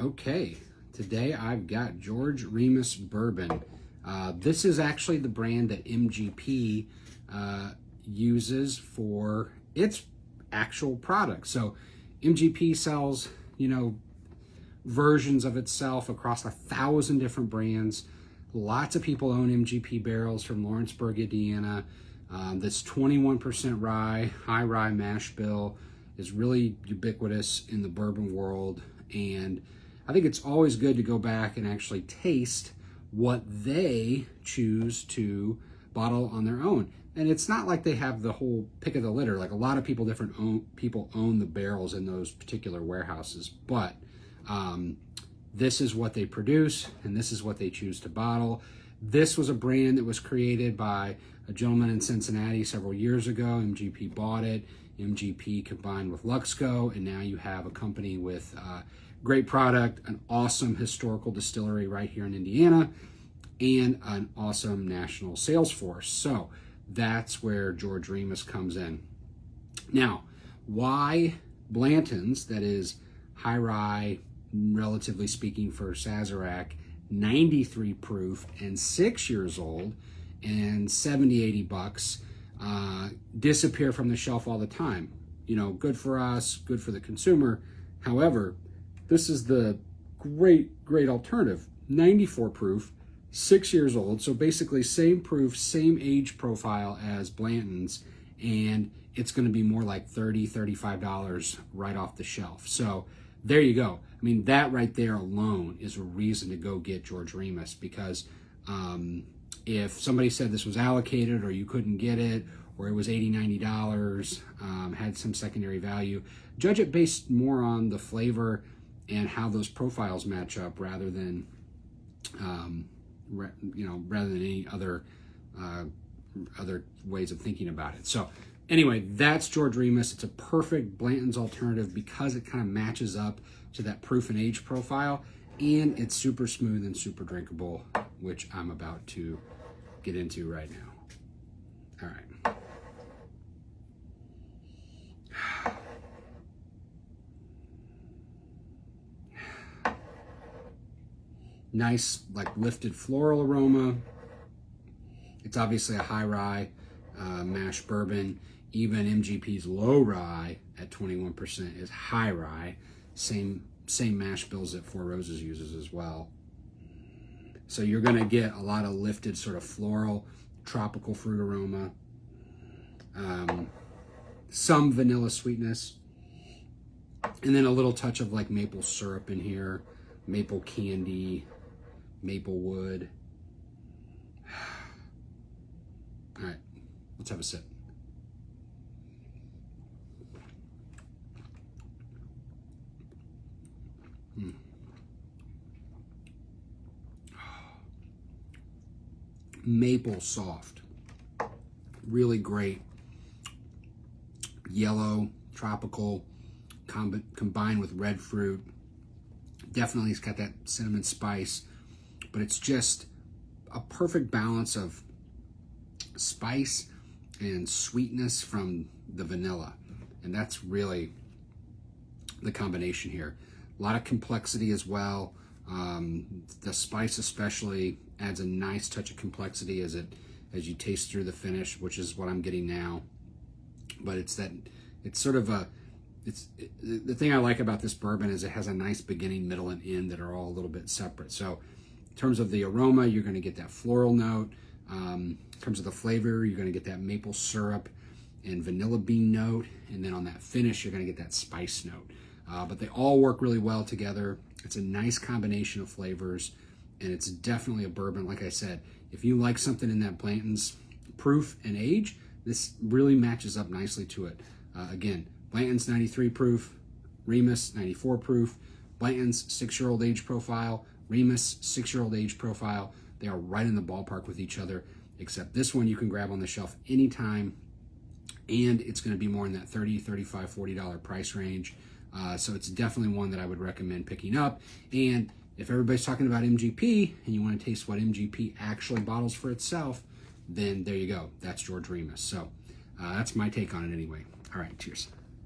Okay, today I've got George Remus Bourbon. This is actually the brand that MGP uses for its actual product. So MGP sells, versions of itself across 1,000 different brands. Lots of people own MGP barrels from Lawrenceburg, Indiana. This 21% rye, high rye mash bill is really ubiquitous in the bourbon world. And I think it's always good to go back and actually taste what they choose to bottle on their own. And it's not like they have the whole pick of the litter. Like a lot of people, people own the barrels in those particular warehouses. But this is what they produce, and this is what they choose to bottle. This was a brand that was created by a gentleman in Cincinnati several years ago. MGP bought it. MGP combined with Luxco, and now you have a company with great product, an awesome historical distillery right here in Indiana, and an awesome national sales force. So that's where George Remus comes in. Now, why Blanton's, that is high rye, relatively speaking for Sazerac, 93 proof and 6 years old and 70, 80 bucks, disappear from the shelf all the time. Good for us, good for the consumer. However, this is the great alternative. 94 proof, 6 years old. So basically same proof, same age profile as Blanton's, and it's going to be more like $30, $35 right off the shelf. So there you go. I mean, that right there alone is a reason to go get George Remus, because if somebody said this was allocated or you couldn't get it, or it was $80, $90, had some secondary value, judge it based more on the flavor and how those profiles match up rather than, rather than any other ways of thinking about it. So anyway, that's George Remus. It's a perfect Blanton's alternative because it kind of matches up to that proof and age profile, and it's super smooth and super drinkable, which I'm about to get into right now. All right. Nice, like lifted floral aroma. It's obviously a high rye mash bourbon. Even MGP's low rye at 21% is high rye. Same mash bills that Four Roses uses as well. So you're going to get a lot of lifted sort of floral, tropical fruit aroma. Some vanilla sweetness. And then a little touch of like maple syrup in here, maple candy, maple wood. All right, let's have a sip. Maple soft, really great. Yellow, tropical, combined with red fruit. Definitely it's got that cinnamon spice, but it's just a perfect balance of spice and sweetness from the vanilla. And that's really the combination here. A lot of complexity as well. The spice especially adds a nice touch of complexity as you taste through the finish, which is what I'm getting now. But the thing I like about this bourbon is it has a nice beginning, middle, and end that are all a little bit separate. So in terms of the aroma, you're going to get that floral note. In terms of the flavor, you're going to get that maple syrup and vanilla bean note. And then on that finish, you're going to get that spice note. But they all work really well together. It's a nice combination of flavors, and it's definitely a bourbon. Like I said, if you like something in that Blanton's proof and age, this really matches up nicely to it. Again, Blanton's 93 proof, Remus 94 proof, Blanton's 6-year-old age profile, Remus 6-year-old age profile. They are right in the ballpark with each other, except this one you can grab on the shelf anytime, and it's going to be more in that $30, $35, $40 price range. So it's definitely one that I would recommend picking up. And if everybody's talking about MGP and you want to taste what MGP actually bottles for itself, then there you go. That's George Remus. So that's my take on it anyway. All right, cheers.